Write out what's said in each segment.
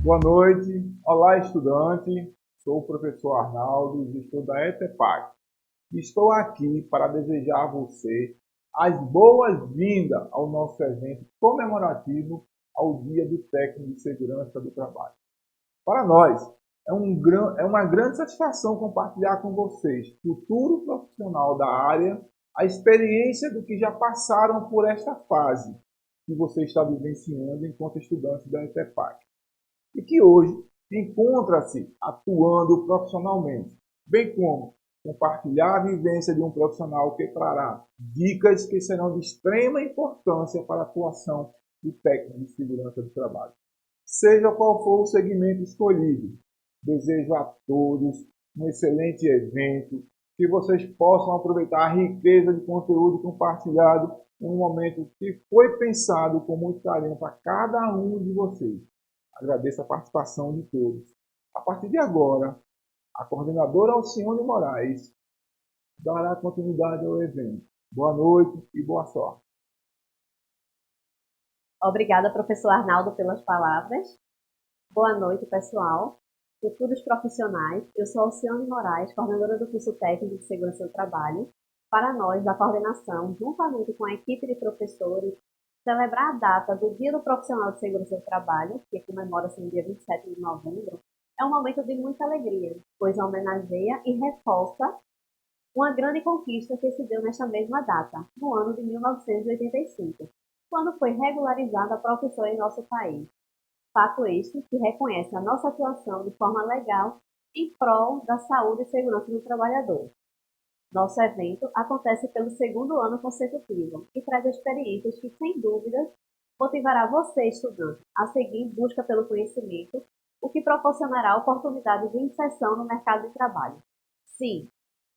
Boa noite, olá estudante, sou o professor Arnaldo, gestor da ETEPAC. Estou aqui para desejar a você as boas-vindas ao nosso evento comemorativo ao Dia do Técnico de Segurança do Trabalho. Para nós, é uma grande satisfação compartilhar com vocês, futuro profissional da área, a experiência do que já passaram por esta fase que você está vivenciando enquanto estudante da ETEPAC. E que hoje encontra-se atuando profissionalmente, bem como compartilhar a vivência de um profissional que trará dicas que serão de extrema importância para a atuação do técnico de segurança do trabalho. Seja qual for o segmento escolhido, desejo a todos um excelente evento, que vocês possam aproveitar a riqueza de conteúdo compartilhado em um momento que foi pensado com muito carinho para cada um de vocês. Agradeço a participação de todos. A partir de agora, a coordenadora Alcione Moraes dará continuidade ao evento. Boa noite e boa sorte. Obrigada, professor Arnaldo, pelas palavras. Boa noite, pessoal. Futuros profissionais, eu sou Alcione Moraes, coordenadora do curso técnico de segurança do trabalho. Para nós, da coordenação, juntamente com a equipe de professores, celebrar a data do Dia do Profissional de Segurança do Trabalho, que comemora-se no dia 27 de novembro, é um momento de muita alegria, pois homenageia e reforça uma grande conquista que se deu nesta mesma data, no ano de 1985, quando foi regularizada a profissão em nosso país. Fato este que reconhece a nossa atuação de forma legal em prol da saúde e segurança do trabalhador. Nosso evento acontece pelo segundo ano consecutivo e traz experiências que, sem dúvidas, motivará você, estudante, a seguir em busca pelo conhecimento, o que proporcionará oportunidade de inserção no mercado de trabalho. Sim,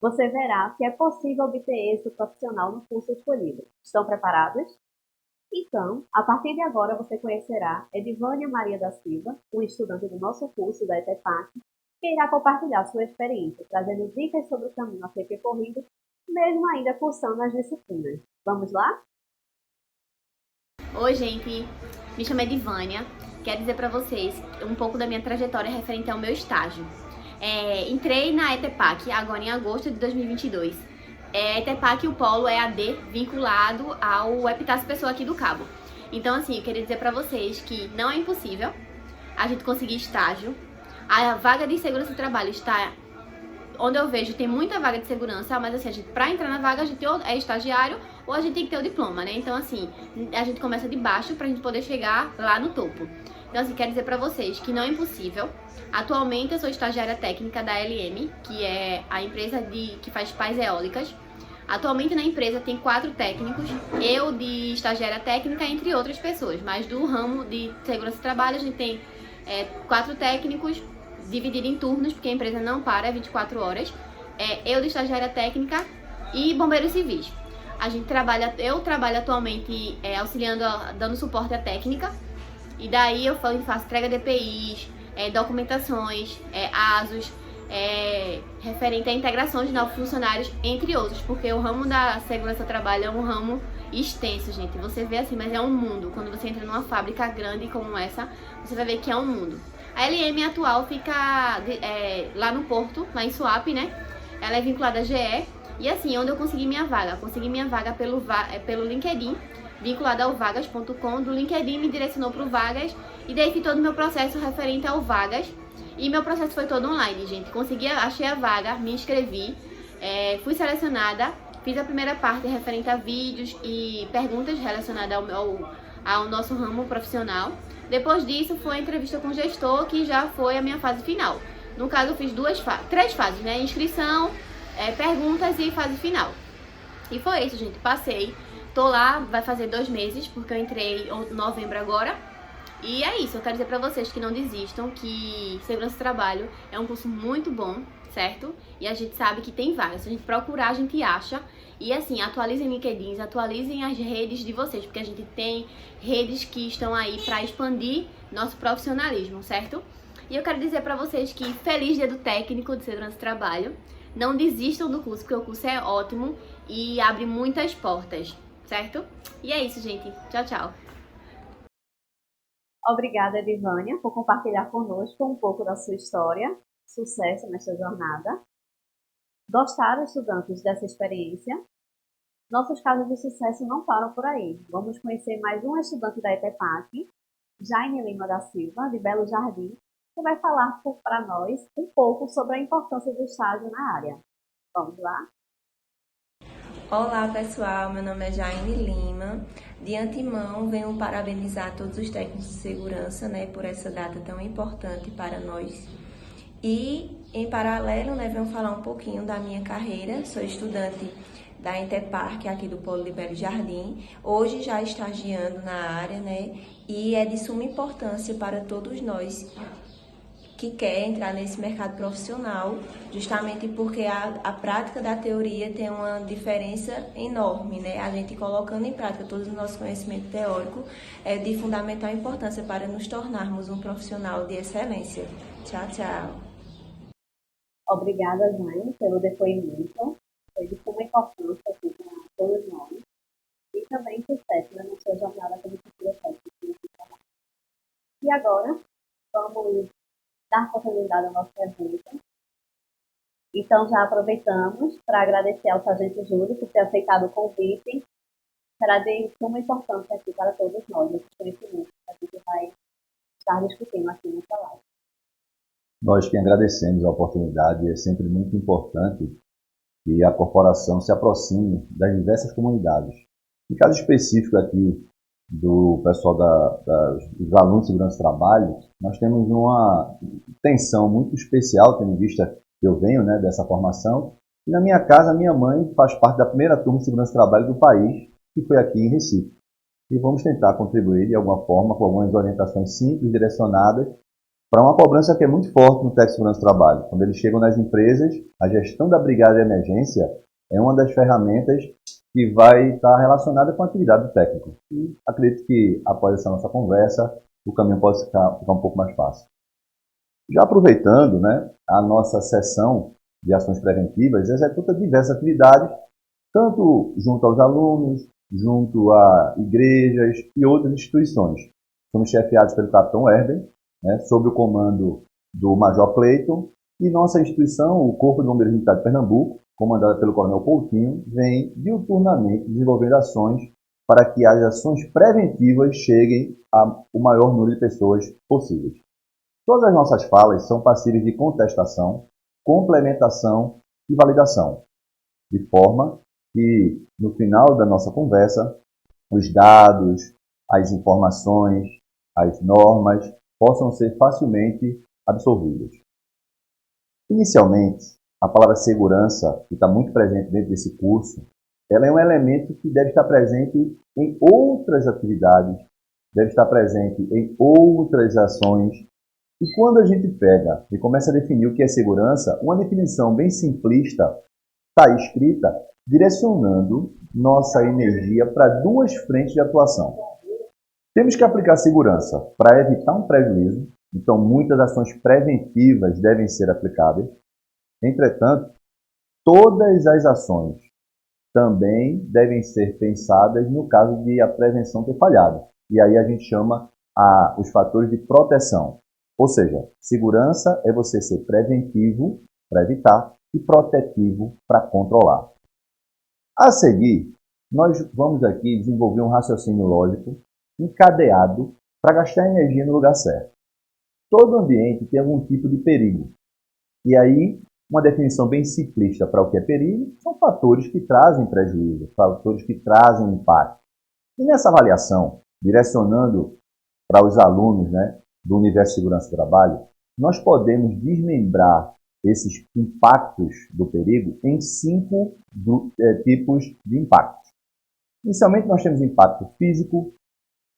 você verá que é possível obter êxito profissional no curso escolhido. Estão preparados? Então, a partir de agora você conhecerá Edivânia Maria da Silva, uma estudante do nosso curso da ETEPAC, que irá compartilhar sua experiência, trazendo dicas sobre o caminho a ser percorrido, mesmo ainda cursando as disciplinas. Vamos lá? Oi, gente! Me chamo Edivânia. Quero dizer para vocês um pouco da minha trajetória referente ao meu estágio. Entrei na ETEPAC agora em agosto de 2022. A ETEPAC, o polo EAD, vinculado ao Epitácio Pessoa aqui do Cabo. Então, assim, eu queria dizer para vocês que não é impossível a gente conseguir estágio. A vaga de segurança do trabalho está onde eu vejo tem muita vaga de segurança, mas assim, pra entrar na vaga a gente ou é estagiário ou a gente tem que ter o diploma, né? Então assim, a gente começa de baixo pra gente poder chegar lá no topo. Então assim, quero dizer pra vocês que não é impossível. Atualmente eu sou estagiária técnica da LM, que é a empresa que faz pás eólicas. Atualmente na empresa tem 4 técnicos, eu de estagiária técnica, entre outras pessoas, mas do ramo de segurança do trabalho a gente tem 4 técnicos, dividido em turnos, porque a empresa não para, é 24 horas. Eu de estagiária técnica e bombeiros civis. Eu trabalho atualmente auxiliando, dando suporte à técnica, e daí eu faço entrega de EPIs, documentações, ASUS, referente a integrações de novos funcionários, entre outros, porque o ramo da segurança do trabalho é um ramo extenso, gente. Você vê assim, mas é um mundo. Quando você entra numa fábrica grande como essa, você vai ver que é um mundo. A LM atual fica lá no Porto, lá em Suape, né? Ela é vinculada à GE. E assim, onde eu consegui minha vaga? Consegui minha vaga pelo LinkedIn, vinculada ao vagas.com. Do LinkedIn me direcionou para o Vagas, e daí fiz todo o meu processo referente ao Vagas. E meu processo foi todo online, gente. Achei a vaga, me inscrevi, fui selecionada, fiz a primeira parte referente a vídeos e perguntas relacionadas ao nosso ramo profissional. Depois disso, foi a entrevista com o gestor, que já foi a minha fase final. No caso, eu fiz 3 fases, né? Inscrição, perguntas e fase final. E foi isso, gente. Passei. Tô lá, vai fazer 2 meses, porque eu entrei em novembro agora. E é isso, eu quero dizer pra vocês que não desistam, que segurança do trabalho é um curso muito bom, certo? E a gente sabe que tem vagas. Se a gente procurar, a gente acha. E assim, atualizem LinkedIn, atualizem as redes de vocês, porque a gente tem redes que estão aí pra expandir nosso profissionalismo, certo? E eu quero dizer pra vocês que feliz dia do técnico de segurança do trabalho. Não desistam do curso, porque o curso é ótimo e abre muitas portas, certo? E é isso, gente. Tchau, tchau. Obrigada, Edivânia, por compartilhar conosco um pouco da sua história. Sucesso nesta jornada. Gostaram, estudantes, dessa experiência? Nossos casos de sucesso não param por aí. Vamos conhecer mais um estudante da ETEPAC, Jaine Lima da Silva, de Belo Jardim, que vai falar para nós um pouco sobre a importância do estágio na área. Vamos lá? Olá pessoal, meu nome é Jaine Lima. De antemão, venho parabenizar todos os técnicos de segurança, por essa data tão importante para nós. E, em paralelo, venho falar um pouquinho da minha carreira. Sou estudante da Interpark, aqui do Polo de Belo Jardim. Hoje já estagiando na área, e é de suma importância para todos nós que quer entrar nesse mercado profissional, justamente porque a prática da teoria tem uma diferença enorme, A gente colocando em prática todo o nosso conhecimento teórico é de fundamental importância para nos tornarmos um profissional de excelência. Tchau, tchau. Obrigada, Jaine, pelo depoimento. Foi de suma importância aqui para todos nós. E também sucesso na sua jornada como futura técnica. E agora, vamos dar continuidade ao nosso evento. Então, já aproveitamos para agradecer ao Sargento Júlio por ter aceitado o convite. Será de suma importância aqui para todos nós, esses conhecimentos que a gente vai estar discutindo aqui nessa live. Nós que agradecemos a oportunidade. É sempre muito importante que a corporação se aproxime das diversas comunidades. Em caso específico aqui do pessoal dos alunos de segurança do trabalho, nós temos uma tensão muito especial, tendo em vista que eu venho dessa formação. E na minha casa, minha mãe faz parte da primeira turma de segurança do trabalho do país, que foi aqui em Recife. E vamos tentar contribuir de alguma forma com algumas orientações simples, direcionadas, para uma cobrança que é muito forte no técnico de segurança do trabalho. Quando eles chegam nas empresas, a gestão da brigada de emergência é uma das ferramentas que vai estar relacionada com a atividade do técnico. E acredito que, após essa nossa conversa, o caminho pode ficar um pouco mais fácil. Já aproveitando, a nossa sessão de ações preventivas executa diversas atividades, tanto junto aos alunos, junto a igrejas e outras instituições. Somos chefiados pelo capitão Herben, sob o comando do Major Cleiton, e nossa instituição, o Corpo de Bombeiros Militar de Pernambuco, comandada pelo Coronel Coutinho, vem diuturnamente desenvolvendo ações para que as ações preventivas cheguem ao maior número de pessoas possíveis. Todas as nossas falas são passíveis de contestação, complementação e validação, de forma que, no final da nossa conversa, os dados, as informações, as normas possam ser facilmente absorvidas. Inicialmente, a palavra segurança, que está muito presente dentro desse curso, ela é um elemento que deve estar presente em outras atividades, deve estar presente em outras ações. E quando a gente pega e começa a definir o que é segurança, uma definição bem simplista está escrita direcionando nossa energia para duas frentes de atuação. Temos que aplicar segurança para evitar um prejuízo, então muitas ações preventivas devem ser aplicadas. Entretanto, todas as ações também devem ser pensadas no caso de a prevenção ter falhado. E aí a gente chama os fatores de proteção. Ou seja, segurança é você ser preventivo para evitar e protetivo para controlar. A seguir, nós vamos aqui desenvolver um raciocínio lógico encadeado para gastar energia no lugar certo. Todo ambiente tem algum tipo de perigo. E aí, uma definição bem simplista para o que é perigo são fatores que trazem prejuízo, fatores que trazem impacto. E nessa avaliação, direcionando para os alunos, do Universo de Segurança do Trabalho, nós podemos desmembrar esses impactos do perigo em 5 tipos de impactos. Inicialmente, nós temos impacto físico,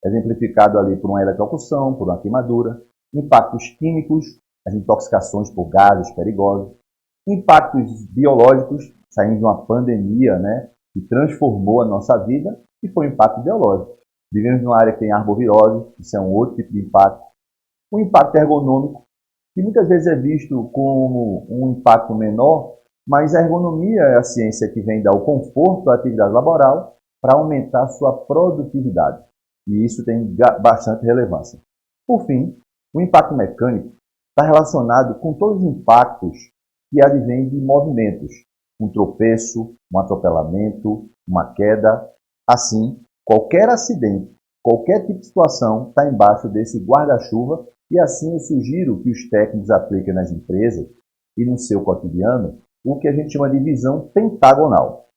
exemplificado ali por uma eletrocução, por uma queimadura, impactos químicos, as intoxicações por gases perigosos, impactos biológicos, saindo de uma pandemia, que transformou a nossa vida, e foi um impacto biológico. Vivemos numa área que tem arbovirose, isso é um outro tipo de impacto. O impacto ergonômico, que muitas vezes é visto como um impacto menor, mas a ergonomia é a ciência que vem dar o conforto à atividade laboral para aumentar a sua produtividade. E isso tem bastante relevância. Por fim, o impacto mecânico está relacionado com todos os impactos que advêm de movimentos, um tropeço, um atropelamento, uma queda. Assim, qualquer acidente, qualquer tipo de situação está embaixo desse guarda-chuva, e assim eu sugiro que os técnicos apliquem nas empresas e no seu cotidiano o que a gente chama de visão pentagonal.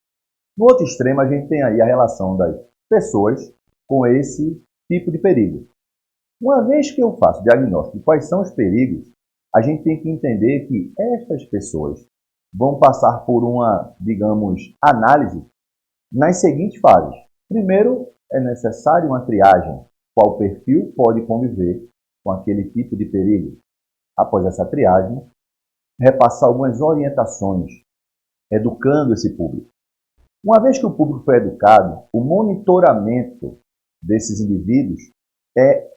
No outro extremo, a gente tem aí a relação das pessoas com esse tipo de perigo. Uma vez que eu faço diagnóstico de quais são os perigos, a gente tem que entender que estas pessoas vão passar por uma, análise nas seguintes fases. Primeiro, é necessário uma triagem, qual perfil pode conviver com aquele tipo de perigo. Após essa triagem, repassar algumas orientações, educando esse público. Uma vez que o público foi educado, o monitoramento desses indivíduos é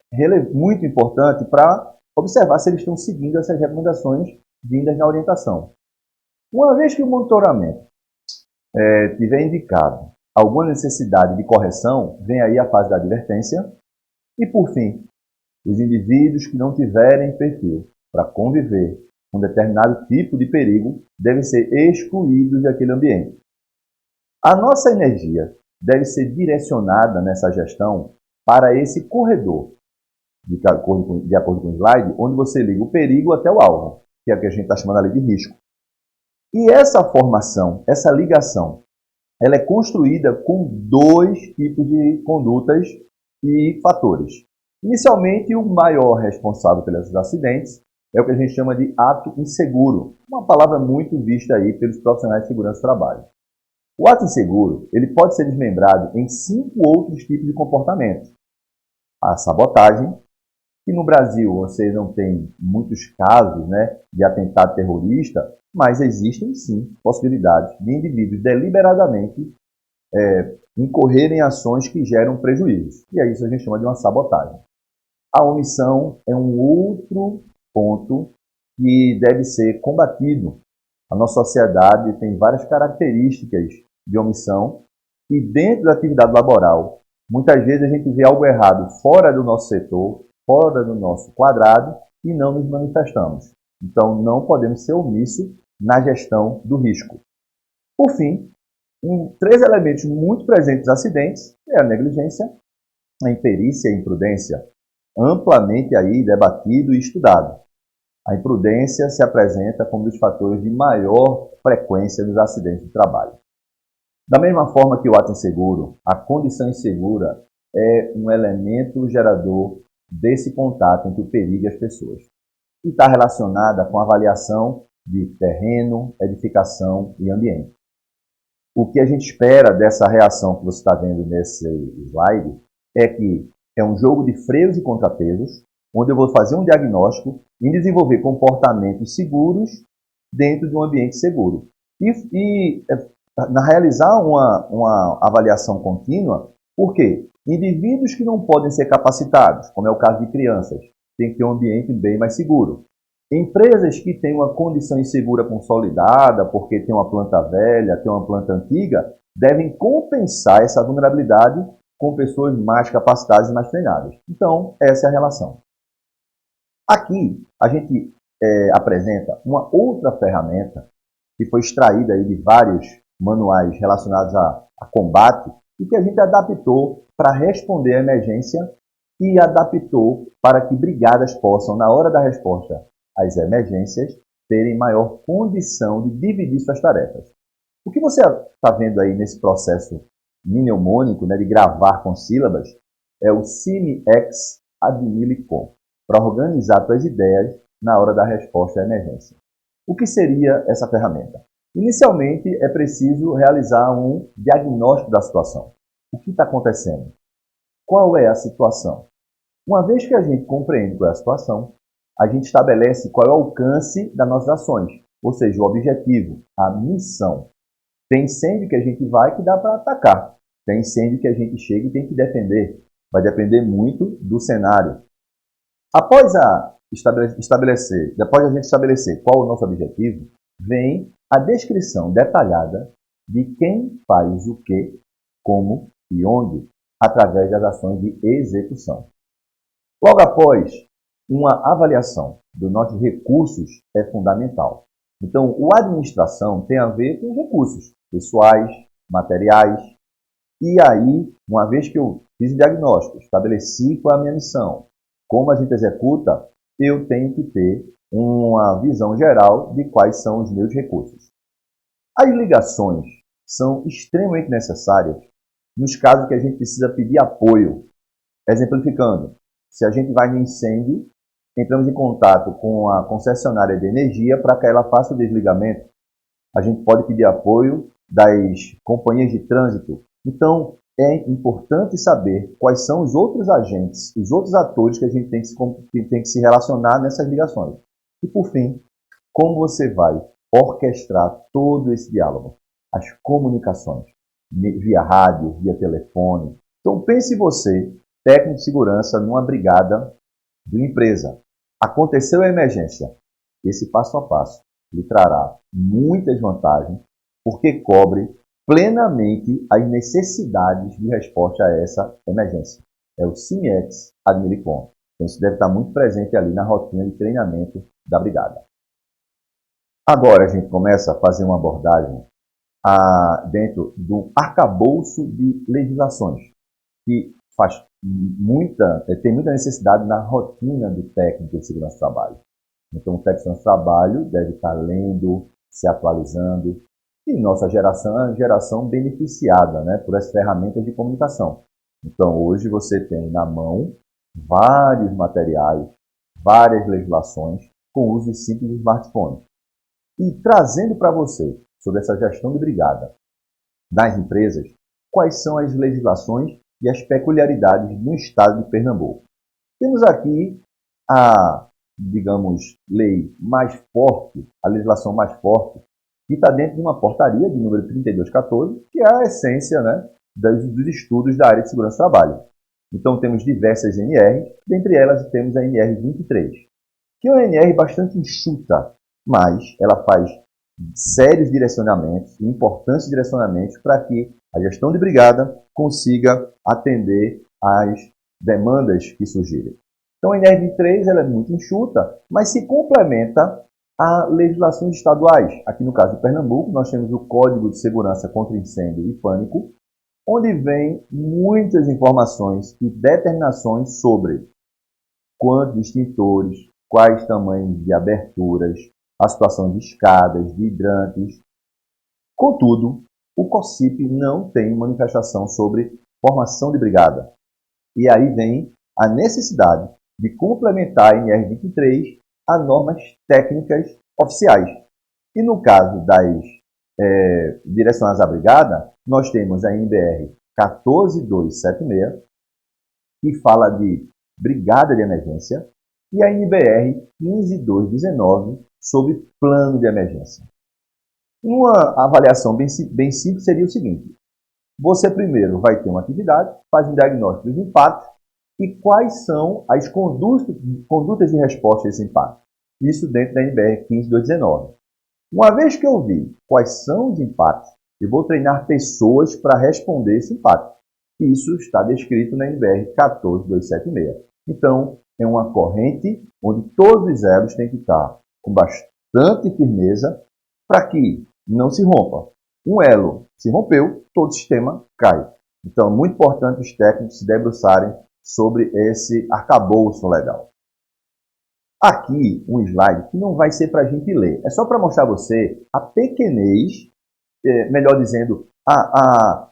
muito importante para observar se eles estão seguindo essas recomendações vindas na orientação. Uma vez que o monitoramento tiver indicado alguma necessidade de correção, vem aí a fase da advertência. E, por fim, os indivíduos que não tiverem perfil para conviver com determinado tipo de perigo devem ser excluídos daquele ambiente. A nossa energia deve ser direcionada nessa gestão para esse corredor, de acordo com o slide, onde você liga o perigo até o alvo, que é o que a gente está chamando ali de risco. E essa formação, essa ligação, ela é construída com 2 tipos de condutas e fatores. Inicialmente, o maior responsável pelos acidentes é o que a gente chama de ato inseguro, uma palavra muito vista aí pelos profissionais de segurança do trabalho. O ato inseguro, ele pode ser desmembrado em 5 outros tipos de comportamento. A sabotagem, que no Brasil você não tem muitos casos de atentado terrorista, mas existem sim possibilidades de indivíduos deliberadamente incorrerem em ações que geram prejuízos. E aí isso a gente chama de uma sabotagem. A omissão é um outro ponto que deve ser combatido. A nossa sociedade tem várias características de omissão e dentro da atividade laboral, muitas vezes a gente vê algo errado fora do nosso setor, fora do nosso quadrado e não nos manifestamos. Então, não podemos ser omissos na gestão do risco. Por fim, 3 elementos muito presentes nos acidentes é a negligência, a imperícia e a imprudência, amplamente aí debatido e estudado. A imprudência se apresenta como um dos fatores de maior frequência dos acidentes de trabalho. Da mesma forma que o ato inseguro, a condição insegura é um elemento gerador desse contato entre o perigo e as pessoas. E está relacionada com a avaliação de terreno, edificação e ambiente. O que a gente espera dessa reação que você está vendo nesse slide é que é um jogo de freios e contrapesos, onde eu vou fazer um diagnóstico e desenvolver comportamentos seguros dentro de um ambiente seguro. Na realizar uma avaliação contínua, por quê? Indivíduos que não podem ser capacitados, como é o caso de crianças, tem que ter um ambiente bem mais seguro. Empresas que têm uma condição insegura consolidada, porque tem uma planta velha, tem uma planta antiga, devem compensar essa vulnerabilidade com pessoas mais capacitadas e mais treinadas. Então, essa é a relação. Aqui, a gente apresenta uma outra ferramenta que foi extraída aí de vários manuais relacionados a combate e que a gente adaptou para responder à emergência e adaptou para que brigadas possam, na hora da resposta às emergências, terem maior condição de dividir suas tarefas. O que você está vendo aí nesse processo mnemônico, né, de gravar com sílabas, é o Cine-X Admilicon, para organizar suas ideias na hora da resposta à emergência. O que seria essa ferramenta? Inicialmente, é preciso realizar um diagnóstico da situação. O que está acontecendo? Qual é a situação? Uma vez que a gente compreende qual é a situação, a gente estabelece qual é o alcance das nossas ações, ou seja, o objetivo, a missão. Tem incêndio que a gente vai que dá para atacar. Tem incêndio que a gente chega e tem que defender. Vai depender muito do cenário. Após a gente estabelecer qual é o nosso objetivo, vem a descrição detalhada de quem faz o que, como e onde, através das ações de execução. Logo após, uma avaliação dos nossos recursos é fundamental. Então, a administração tem a ver com os recursos pessoais, materiais. E aí, uma vez que eu fiz o diagnóstico, estabeleci qual é a minha missão, como a gente executa, eu tenho que ter uma visão geral de quais são os meus recursos. As ligações são extremamente necessárias nos casos que a gente precisa pedir apoio. Exemplificando, se a gente vai no incêndio, entramos em contato com a concessionária de energia para que ela faça o desligamento. A gente pode pedir apoio das companhias de trânsito. Então, é importante saber quais são os outros agentes, os outros atores que a gente tem que se relacionar nessas ligações. E, por fim, como você vai orquestrar todo esse diálogo? As comunicações, via rádio, via telefone. Então, pense você, técnico de segurança, numa brigada de uma empresa. Aconteceu a emergência. Esse passo a passo lhe trará muitas vantagens, porque cobre plenamente as necessidades de resposta a essa emergência. É o Cine-X Admilicon. Então, isso deve estar muito presente ali na rotina de treinamento da brigada. Agora a gente começa a fazer uma abordagem dentro do arcabouço de legislações, que tem muita necessidade na rotina do técnico de segurança do trabalho. Então, o técnico de segurança do trabalho deve estar lendo, se atualizando. E nossa geração é uma geração beneficiada, né, por essas ferramentas de comunicação. Então, hoje você tem na mão vários materiais, várias legislações com o uso simples de smartphones. E trazendo para você, sobre essa gestão de brigada das empresas, quais são as legislações e as peculiaridades do estado de Pernambuco. Temos aqui a, digamos, lei mais forte, a legislação mais forte, que está dentro de uma portaria de número 3214, que é a essência, né, dos estudos da área de segurança do trabalho. Então, temos diversas NRs, dentre elas temos a NR 23, que é uma NR bastante enxuta, mas ela faz sérios direcionamentos, importantes direcionamentos para que a gestão de brigada consiga atender às demandas que surgirem. Então, a NR 23 ela é muito enxuta, mas se complementa a legislações estaduais. Aqui no caso de Pernambuco, nós temos o Código de Segurança contra Incêndio e Pânico, onde vem muitas informações e determinações sobre quantos extintores, quais tamanhos de aberturas, a situação de escadas, de hidrantes. Contudo, o COSCIP não tem manifestação sobre formação de brigada. E aí vem a necessidade de complementar a NR23 a normas técnicas oficiais. E no caso das direcionadas à brigada, nós temos a NBR 14276, que fala de brigada de emergência, e a NBR 15219 sobre plano de emergência. Uma avaliação bem simples seria o seguinte: você primeiro vai ter uma atividade, faz um diagnóstico dos impactos e quais são as condutas de resposta a esse impacto. Isso dentro da NBR 15219. Uma vez que eu vi quais são os impactos, eu vou treinar pessoas para responder esse impacto. Isso está descrito na NBR 14276. Então, é uma corrente onde todos os elos têm que estar com bastante firmeza para que não se rompa. Um elo se rompeu, todo o sistema cai. Então, é muito importante os técnicos se debruçarem sobre esse arcabouço legal. Aqui, um slide que não vai ser para a gente ler. É só para mostrar a você a pequenez, melhor dizendo, a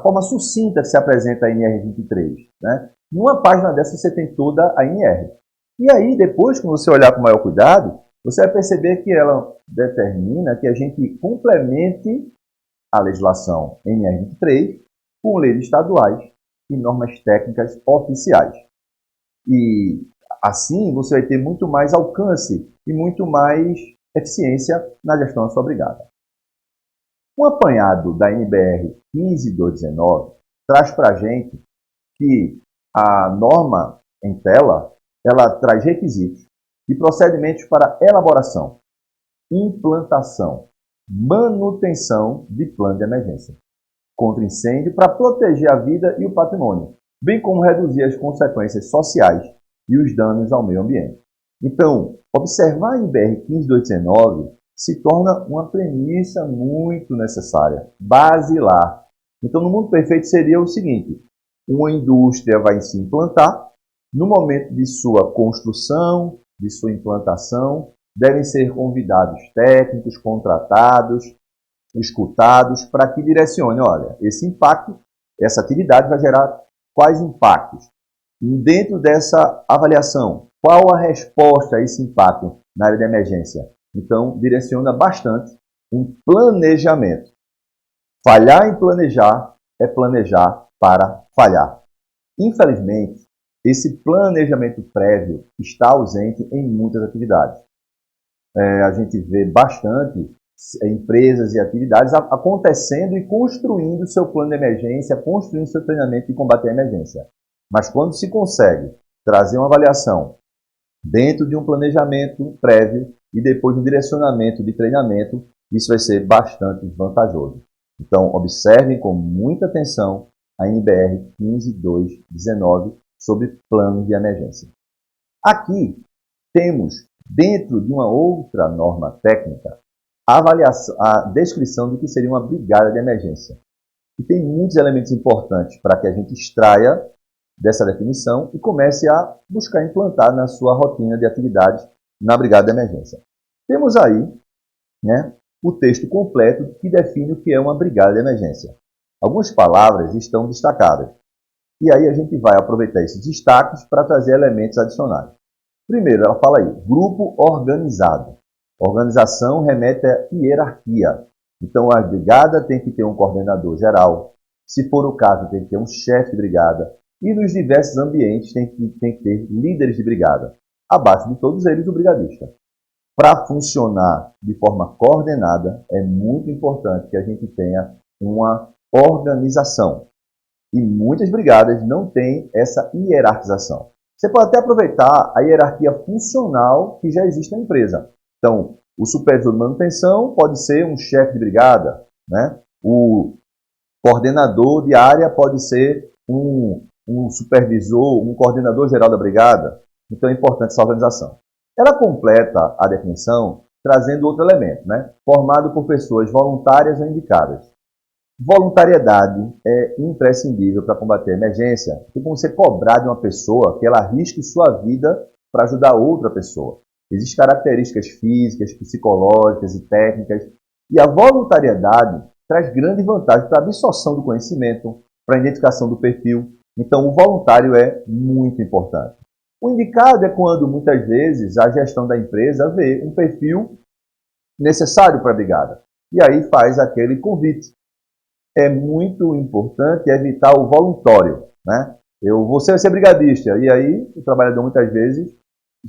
forma sucinta que se apresenta a NR23. Né? Numa página dessa você tem toda a NR. E aí, depois que você olhar com maior cuidado, você vai perceber que ela determina que a gente complemente a legislação NR23 com leis estaduais e normas técnicas oficiais. E assim você vai ter muito mais alcance e muito mais eficiência na gestão da sua brigada. Um apanhado da NBR 15219 traz para a gente que a norma em tela ela traz requisitos e procedimentos para elaboração, implantação, manutenção de plano de emergência contra incêndio para proteger a vida e o patrimônio, bem como reduzir as consequências sociais e os danos ao meio ambiente. Então, observar a NBR 15219 se torna uma premissa muito necessária, basilar. Então, no mundo perfeito seria o seguinte: uma indústria vai se implantar, no momento de sua construção, de sua implantação, devem ser convidados técnicos, contratados, escutados, para que direcione, olha, esse impacto, essa atividade vai gerar quais impactos? E dentro dessa avaliação, qual a resposta a esse impacto na área de emergência? Então, direciona bastante um planejamento. Falhar em planejar é planejar para falhar. Infelizmente, esse planejamento prévio está ausente em muitas atividades. A gente vê bastante empresas e atividades acontecendo e construindo seu plano de emergência, construindo seu treinamento de combate à emergência. Mas quando se consegue trazer uma avaliação dentro de um planejamento prévio e depois um direcionamento de treinamento, isso vai ser bastante vantajoso. Então, observem com muita atenção a NBR 15219 sobre plano de emergência. Aqui temos, dentro de uma outra norma técnica, a descrição do que seria uma brigada de emergência. E tem muitos elementos importantes para que a gente extraia dessa definição e comece a buscar implantar na sua rotina de atividades na brigada de emergência. Temos aí, né, o texto completo que define o que é uma brigada de emergência. Algumas palavras estão destacadas. E aí a gente vai aproveitar esses destaques para trazer elementos adicionais. Primeiro, ela fala aí, grupo organizado. Organização remete à hierarquia. Então, a brigada tem que ter um coordenador geral. Se for o caso, tem que ter um chefe de brigada. E nos diversos ambientes tem que ter líderes de brigada. Abaixo de todos eles, o brigadista. Para funcionar de forma coordenada, é muito importante que a gente tenha uma organização. E muitas brigadas não têm essa hierarquização. Você pode até aproveitar a hierarquia funcional que já existe na empresa. Então, o supervisor de manutenção pode ser um chefe de brigada, né? O coordenador de área pode ser um supervisor, um coordenador geral da brigada. Então, é importante essa organização. Ela completa a definição trazendo outro elemento, né? Formado por pessoas voluntárias ou indicadas. Voluntariedade é imprescindível para combater a emergência. Tem como você cobrar de uma pessoa que ela arrisque sua vida para ajudar outra pessoa. Existem características físicas, psicológicas e técnicas, e a voluntariedade traz grande vantagem para a absorção do conhecimento, para a identificação do perfil. Então, o voluntário é muito importante. O indicado é quando, muitas vezes, a gestão da empresa vê um perfil necessário para a brigada, e aí faz aquele convite. É muito importante evitar o voluntário, né? Você vai ser brigadista, e aí o trabalhador muitas vezes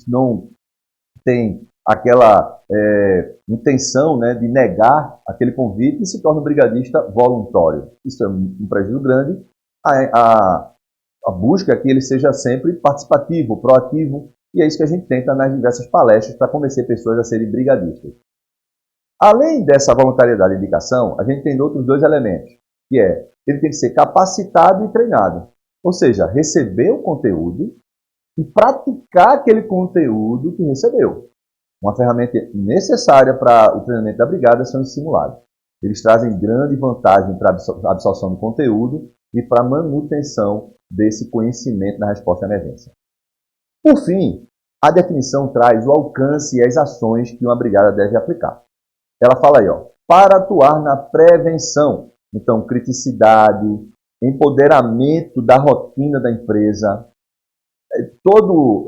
não tem aquela intenção, né, de negar aquele convite e se torna um brigadista voluntário. Isso é um prejuízo grande. A busca é que ele seja sempre participativo, proativo, e é isso que a gente tenta nas diversas palestras para convencer pessoas a serem brigadistas. Além dessa voluntariedade e indicação, a gente tem outros dois elementos, que ele tem que ser capacitado e treinado. Ou seja, receber o conteúdo e praticar aquele conteúdo que recebeu. Uma ferramenta necessária para o treinamento da brigada são os simulados. Eles trazem grande vantagem para a absorção do conteúdo e para a manutenção desse conhecimento na resposta à emergência. Por fim, a definição traz o alcance e as ações que uma brigada deve aplicar. Ela fala aí, para atuar na prevenção. Então, criticidade, empoderamento da rotina da empresa. Todo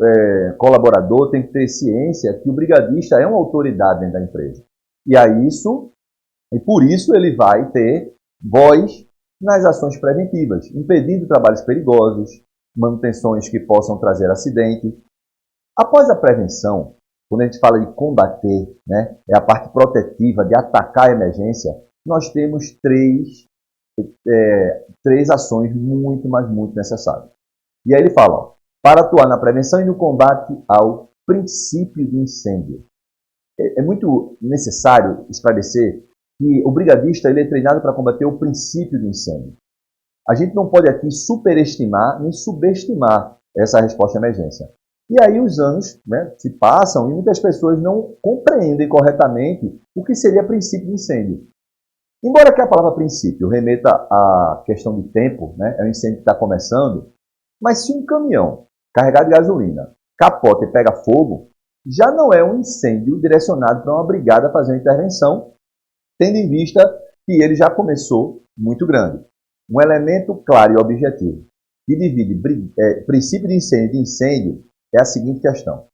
colaborador tem que ter ciência que o brigadista é uma autoridade dentro da empresa. E por isso ele vai ter voz nas ações preventivas, impedindo trabalhos perigosos, manutenções que possam trazer acidente. Após a prevenção, quando a gente fala de combater, né, é a parte protetiva, de atacar a emergência, nós temos três ações muito, mas muito necessárias. E aí ele fala, para atuar na prevenção e no combate ao princípio de incêndio. É muito necessário esclarecer que o brigadista ele é treinado para combater o princípio de incêndio. A gente não pode aqui superestimar nem subestimar essa resposta à emergência. E aí os anos, né, se passam e muitas pessoas não compreendem corretamente o que seria princípio de incêndio. Embora que a palavra princípio remeta à questão de tempo, né, é um incêndio que está começando, mas se um caminhão carregado de gasolina capota e pega fogo, já não é um incêndio direcionado para uma brigada fazer uma intervenção, tendo em vista que ele já começou muito grande. Um elemento claro e objetivo que divide princípio de incêndio é a seguinte questão.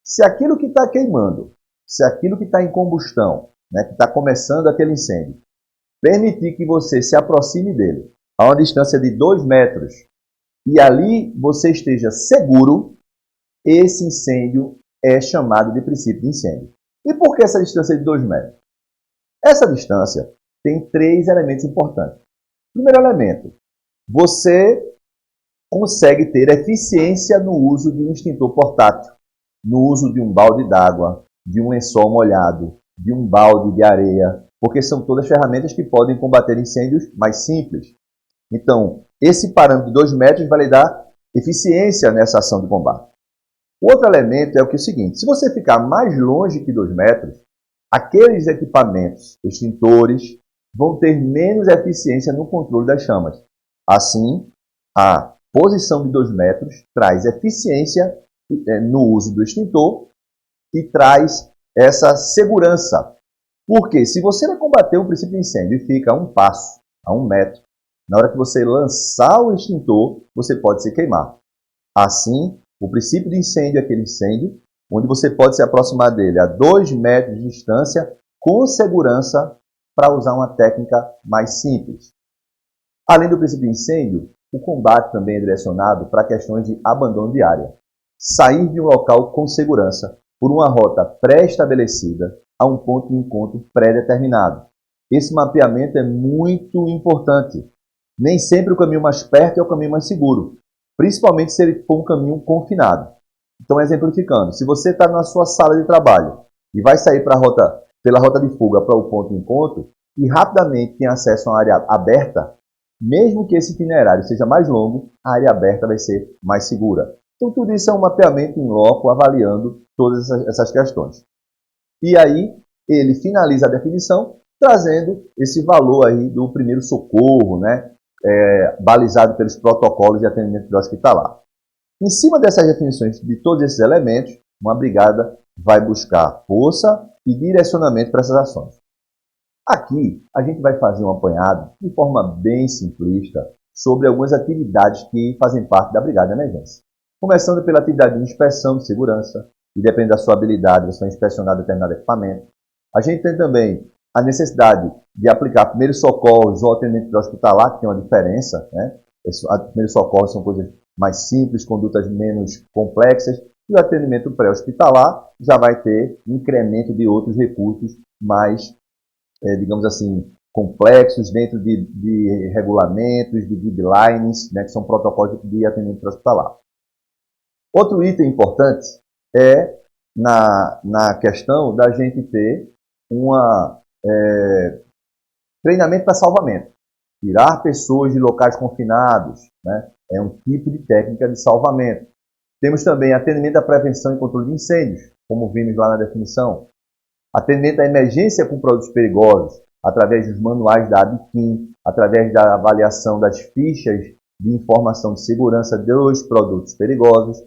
Se aquilo que está queimando, se aquilo que está em combustão, né, que está começando aquele incêndio, permitir que você se aproxime dele a uma distância de 2 metros e ali você esteja seguro, esse incêndio é chamado de princípio de incêndio. E por que essa distância de 2 metros? Essa distância tem 3 elementos importantes. Primeiro elemento, você consegue ter eficiência no uso de um extintor portátil, no uso de um balde d'água, de um lençol molhado, de um balde de areia, porque são todas ferramentas que podem combater incêndios mais simples. Então, esse parâmetro de 2 metros vai lhe dar eficiência nessa ação de combate. O outro elemento é o seguinte, se você ficar mais longe que 2 metros, aqueles equipamentos extintores vão ter menos eficiência no controle das chamas. Assim, a posição de 2 metros traz eficiência no uso do extintor e traz essa segurança. Porque se você vai combater o princípio de incêndio e fica a um passo, a 1 metro, na hora que você lançar o extintor, você pode se queimar. Assim, o princípio de incêndio é aquele incêndio onde você pode se aproximar dele a 2 metros de distância com segurança para usar uma técnica mais simples. Além do princípio de incêndio, o combate também é direcionado para questões de abandono de área. Sair de um local com segurança por uma rota pré-estabelecida a um ponto de encontro pré-determinado. Esse mapeamento é muito importante. Nem sempre o caminho mais perto é o caminho mais seguro, principalmente se ele for um caminho confinado. Então, exemplificando, se você está na sua sala de trabalho e vai sair pela rota de fuga para o ponto de encontro e rapidamente tem acesso a uma área aberta, mesmo que esse itinerário seja mais longo, a área aberta vai ser mais segura. Então, tudo isso é um mapeamento em loco, avaliando todas essas questões. E aí, ele finaliza a definição, trazendo esse valor aí do primeiro socorro, né, balizado pelos protocolos de atendimento hospitalar. Em cima dessas definições de todos esses elementos, uma brigada vai buscar força e direcionamento para essas ações. Aqui, a gente vai fazer um apanhado de forma bem simplista sobre algumas atividades que fazem parte da brigada de emergência. Começando pela atividade de inspeção de segurança, e depende da sua habilidade, você vai inspecionar determinado equipamento. A gente tem também a necessidade de aplicar primeiros socorros ou atendimento hospitalar, que tem uma diferença, né? Primeiros socorros são coisas mais simples, condutas menos complexas, e o atendimento pré-hospitalar já vai ter incremento de outros recursos mais, digamos assim, complexos dentro de regulamentos, de guidelines, né, que são protocolos de atendimento pré-hospitalar. Outro item importante é na questão da gente ter treinamento para salvamento. Tirar pessoas de locais confinados, né, é um tipo de técnica de salvamento. Temos também atendimento à prevenção e controle de incêndios, como vimos lá na definição. Atendimento à emergência com produtos perigosos, através dos manuais da ABIQUIM, através da avaliação das fichas de informação de segurança dos produtos perigosos,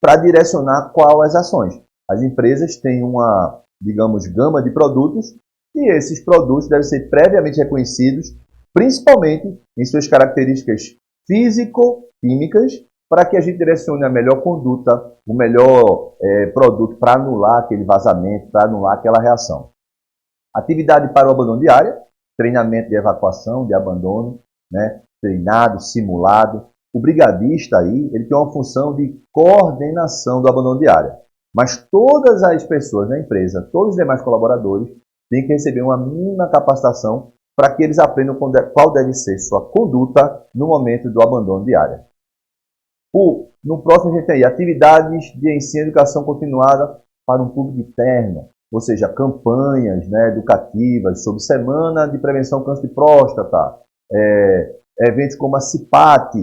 para direcionar quais as ações. As empresas têm uma, digamos, gama de produtos e esses produtos devem ser previamente reconhecidos, principalmente em suas características físico-químicas, para que a gente direcione a melhor conduta, o melhor produto para anular aquele vazamento, para anular aquela reação. Atividade para o abandono de área, treinamento de evacuação, de abandono, né? Treinado, simulado. O brigadista aí, ele tem uma função de coordenação do abandono de área. Mas todas as pessoas da empresa, todos os demais colaboradores, têm que receber uma mínima capacitação para que eles aprendam qual deve ser sua conduta no momento do abandono de área. No próximo a gente tem aí atividades de ensino e educação continuada para um público interno, ou seja, campanhas, né, educativas sobre semana de prevenção ao câncer de próstata, eventos como a CIPAT.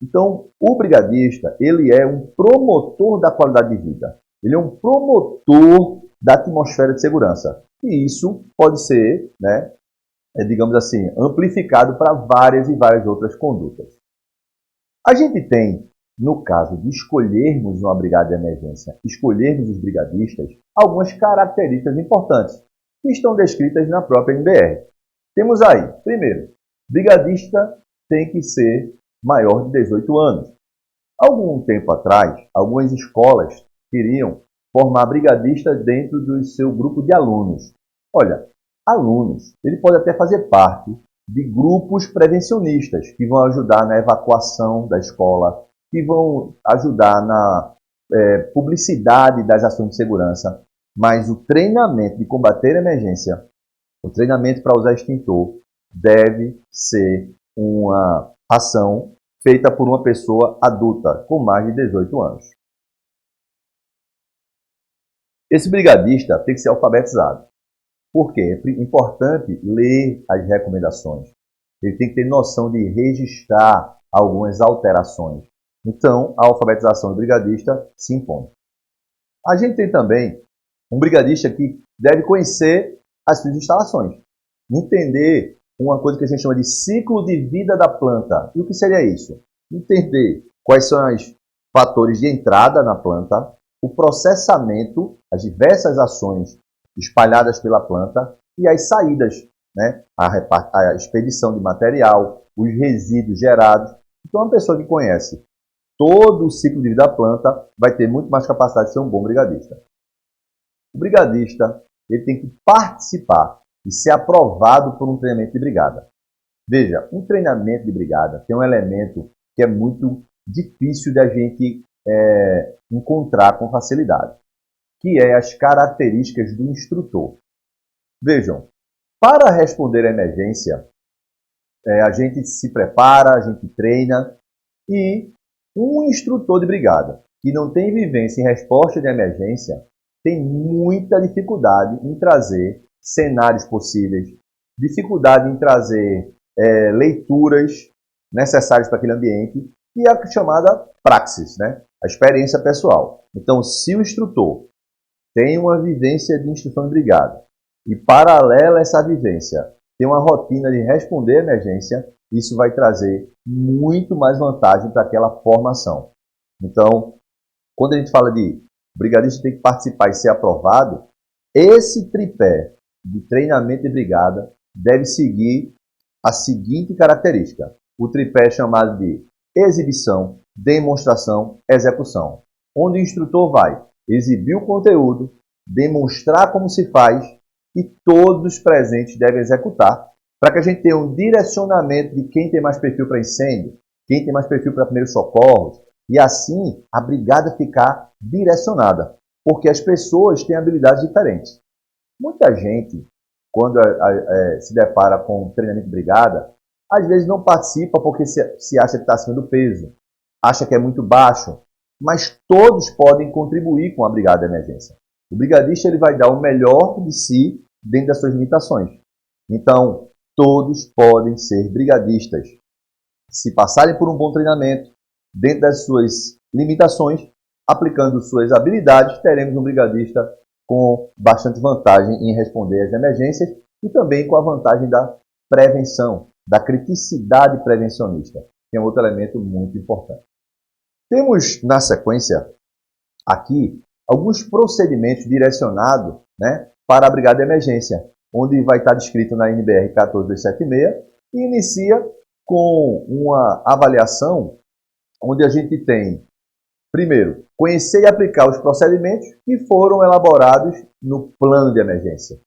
Então, o brigadista, ele é um promotor da qualidade de vida. Ele é um promotor da atmosfera de segurança. E isso pode ser, né, digamos assim, amplificado para várias e várias outras condutas. A gente tem, no caso de escolhermos uma brigada de emergência, escolhermos os brigadistas, algumas características importantes que estão descritas na própria NBR. Temos aí, primeiro, brigadista tem que ser maior de 18 anos. Algum tempo atrás, algumas escolas queriam formar brigadistas dentro do seu grupo de alunos. Olha, alunos, ele pode até fazer parte de grupos prevencionistas que vão ajudar na evacuação da escola, que vão ajudar na publicidade das ações de segurança, mas o treinamento de combater a emergência, o treinamento para usar extintor, deve ser uma ação feita por uma pessoa adulta com mais de 18 anos. Esse brigadista tem que ser alfabetizado. Por quê? É importante ler as recomendações. Ele tem que ter noção de registrar algumas alterações. Então, a alfabetização do brigadista se impõe. A gente tem também um brigadista que deve conhecer as suas instalações. Entender uma coisa que a gente chama de ciclo de vida da planta. E o que seria isso? Entender quais são os fatores de entrada na planta, o processamento, as diversas ações espalhadas pela planta e as saídas, né? A expedição de material, os resíduos gerados. Então, uma pessoa que conhece todo o ciclo de vida da planta vai ter muito mais capacidade de ser um bom brigadista. O brigadista ele tem que participar e ser aprovado por um treinamento de brigada. Veja, um treinamento de brigada tem um elemento que é muito difícil de a gente encontrar com facilidade, que é as características do instrutor. Vejam, para responder à emergência, a gente se prepara, a gente treina, e um instrutor de brigada que não tem vivência em resposta de emergência tem muita dificuldade em trazer cenários possíveis, dificuldade em trazer leituras necessárias para aquele ambiente e a chamada praxis, né? A experiência pessoal. Então, se o instrutor tem uma vivência de instrução de brigada e, paralela a essa vivência, tem uma rotina de responder à emergência, isso vai trazer muito mais vantagem para aquela formação. Então, quando a gente fala de brigadista tem que participar e ser aprovado, esse tripé de treinamento de brigada deve seguir a seguinte característica. O tripé é chamado de exibição, demonstração, execução, onde o instrutor vai exibir o conteúdo, demonstrar como se faz e todos os presentes devem executar para que a gente tenha um direcionamento de quem tem mais perfil para incêndio, quem tem mais perfil para primeiros socorros, e assim a brigada ficar direcionada, porque as pessoas têm habilidades diferentes. Muita gente, quando se depara com treinamento de brigada, às vezes não participa porque se acha que está acima do peso, acha que é muito baixo, mas todos podem contribuir com a brigada de emergência. O brigadista ele vai dar o melhor de si dentro das suas limitações. Então, todos podem ser brigadistas. Se passarem por um bom treinamento, dentro das suas limitações, aplicando suas habilidades, teremos um brigadista com bastante vantagem em responder às emergências e também com a vantagem da prevenção, da criticidade prevencionista, que é um outro elemento muito importante. Temos, na sequência, aqui, alguns procedimentos direcionados, para a brigada de emergência, onde vai estar descrito na NBR 14276 e inicia com uma avaliação onde a gente tem, primeiro, conhecer e aplicar os procedimentos que foram elaborados no plano de emergência.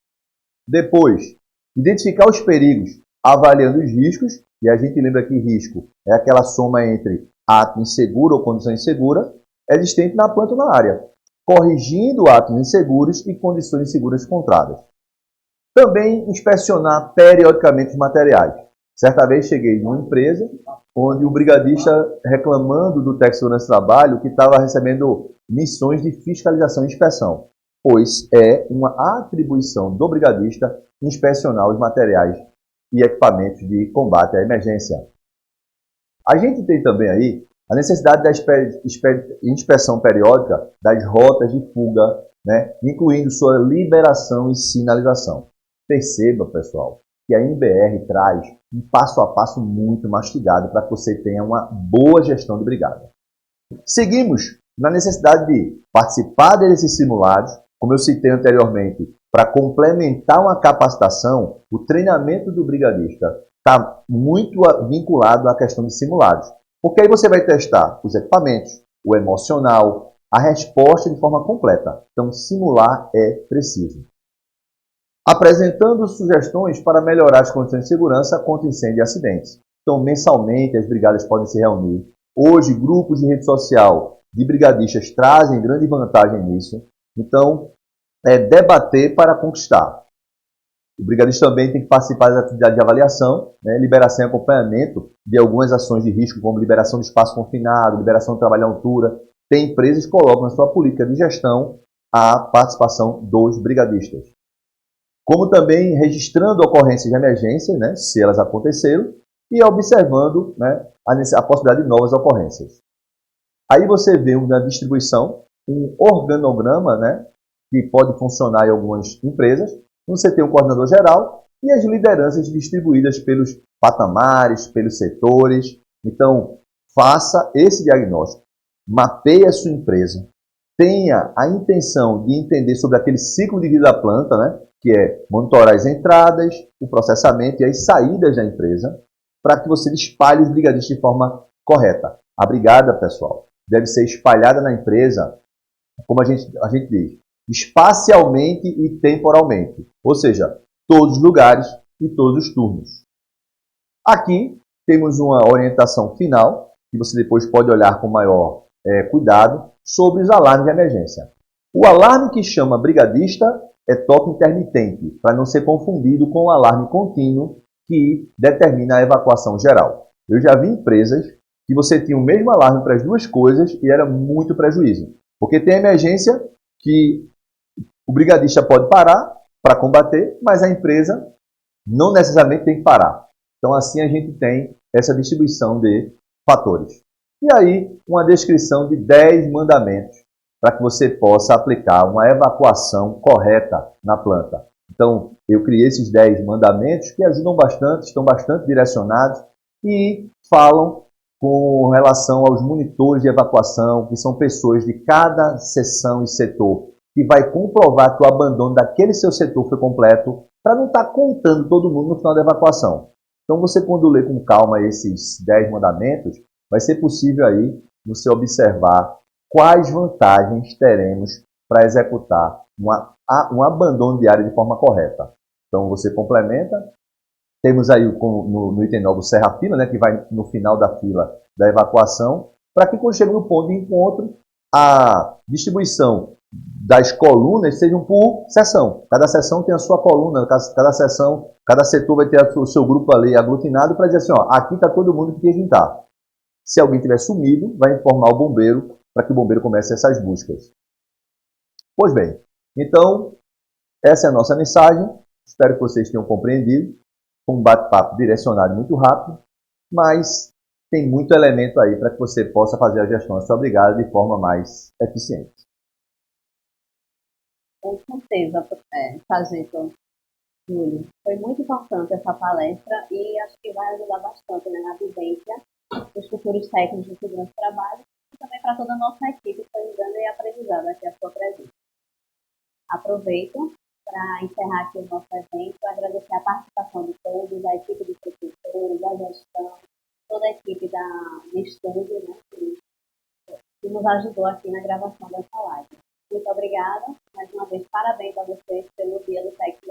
Depois, identificar os perigos, avaliando os riscos, e a gente lembra que risco é aquela soma entre ato inseguro ou condição insegura, existente na planta ou na área, corrigindo atos inseguros e condições inseguras encontradas. Também inspecionar periodicamente os materiais. Certa vez cheguei numa empresa onde o brigadista reclamando do técnico de segurança do trabalho que estava recebendo missões de fiscalização e inspeção, pois é uma atribuição do brigadista inspecionar os materiais e equipamentos de combate à emergência. A gente tem também aí a necessidade da inspeção periódica das rotas de fuga, incluindo sua liberação e sinalização. Perceba, pessoal, que a NBR traz um passo a passo muito mastigado para que você tenha uma boa gestão de brigada. Seguimos na necessidade de participar desses simulados, como eu citei anteriormente, para complementar uma capacitação, o treinamento do brigadista está muito vinculado à questão de simulados. Porque aí você vai testar os equipamentos, o emocional, a resposta de forma completa. Então, simular é preciso. Apresentando sugestões para melhorar as condições de segurança contra incêndio e acidentes. Então, mensalmente, as brigadas podem se reunir. Hoje, grupos de rede social de brigadistas trazem grande vantagem nisso. Então, debater para conquistar. O brigadista também tem que participar das atividades de avaliação, liberação e acompanhamento de algumas ações de risco, como liberação de espaço confinado, liberação de trabalho à altura. Tem empresas que colocam na sua política de gestão a participação dos brigadistas. Como também registrando ocorrências de emergência, se elas aconteceram, e observando a possibilidade de novas ocorrências. Aí você vê uma distribuição, um organograma, que pode funcionar em algumas empresas. Você tem um coordenador geral e as lideranças distribuídas pelos patamares, pelos setores. Então, faça esse diagnóstico, mapeie a sua empresa, tenha a intenção de entender sobre aquele ciclo de vida da planta, que é monitorar as entradas, o processamento e as saídas da empresa, para que você espalhe os brigadistas de forma correta. A brigada, pessoal, deve ser espalhada na empresa, como a gente diz, espacialmente e temporalmente, ou seja, todos os lugares e todos os turnos. Aqui temos uma orientação final, que você depois pode olhar com maior cuidado, sobre os alarmes de emergência. O alarme que chama brigadista é toque intermitente, para não ser confundido com o alarme contínuo, que determina a evacuação geral. Eu já vi empresas que você tinha o mesmo alarme para as duas coisas e era muito prejuízo. Porque tem emergência que o brigadista pode parar para combater, mas a empresa não necessariamente tem que parar. Então, assim a gente tem essa distribuição de fatores. E aí, uma descrição de 10 mandamentos para que você possa aplicar uma evacuação correta na planta. Então, eu criei esses 10 mandamentos que ajudam bastante, estão bastante direcionados e falam com relação aos monitores de evacuação, que são pessoas de cada seção e setor, que vai comprovar que o abandono daquele seu setor foi completo, para não estar contando todo mundo no final da evacuação. Então, você, quando lê com calma esses 10 mandamentos, vai ser possível aí você observar quais vantagens teremos para executar um abandono de área de forma correta. Então, você complementa. Temos aí no item 9 o serra-fila, né, que vai no final da fila da evacuação, para que quando chega no ponto de encontro, a distribuição das colunas sejam por seção. Cada seção tem a sua coluna, cada seção, cada setor vai ter o seu grupo ali aglutinado para dizer assim, ó, aqui está todo mundo que tem que estar. Se alguém tiver sumido, vai informar o bombeiro para que o bombeiro comece essas buscas. Pois bem, então, essa é a nossa mensagem. Espero que vocês tenham compreendido. Foi um bate-papo direcionado muito rápido, mas tem muito elemento aí para que você possa fazer a gestão da sua brigada de forma mais eficiente. Com certeza, Sargento Júlio. Foi muito importante essa palestra e acho que vai ajudar bastante, né, na vivência dos futuros técnicos de segurança do trabalho e também para toda a nossa equipe que está ajudando e aprendizado aqui a sua presença. Aproveito para encerrar aqui o nosso evento, agradecer a participação de todos, a equipe de professores, a gestão, toda a equipe do estúdio, né, que nos ajudou aqui na gravação dessa live. Muito obrigada. Mais uma vez, parabéns a vocês pelo Dia do Técnico